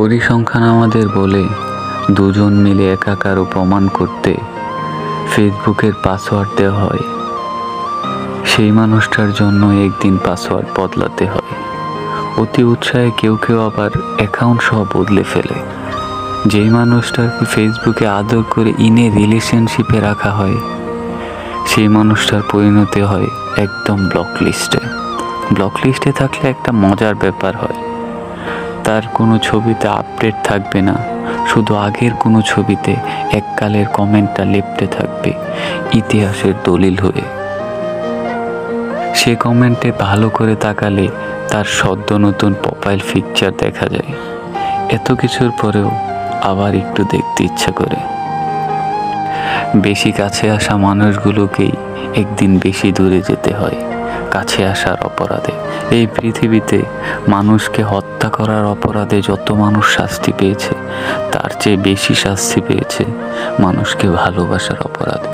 পরিসংখ্যান আমাদের বলে দুজন মিলে একাকারও প্রমাণ করতে ফেসবুকের পাসওয়ার্ড দেওয়া হয়। সেই মানুষটার জন্য একদিন পাসওয়ার্ড বদলাতে হয়। অতি উৎসাহে কেউ কেউ আবার অ্যাকাউন্ট সহ বদলে ফেলে। যেই মানুষটাকে ফেসবুকে আদর করে রিলেশনশিপে রাখা হয়, সেই মানুষটার পরিণতি হয় একদম ব্লক লিস্টে থাকলে একটা মজার ব্যাপার হয়, তার কোনো ছবিতে আপডেট থাকবে না, শুধু আগের কোনো ছবিতে এককালের কমেন্টটা লেপ্টে থাকবে ইতিহাসের দলিল হয়ে। সে কমেন্টে ভালো করে তাকালে তার সদ্য নতুন প্রোফাইল পিকচার দেখা যায়। এত কিছুর পরেও আবার একটু দেখতে ইচ্ছা করে। বেশি কাছে আসা মানুষগুলোকেই একদিন বেশি দূরে যেতে হয় কাছে আসার অপরাধে। এই পৃথিবীতে মানুষকে হত্যা করার অপরাধে যত মানুষ শাস্তি পেয়েছে, তার চেয়ে বেশি শাস্তি পেয়েছে মানুষকে ভালোবাসার অপরাধে।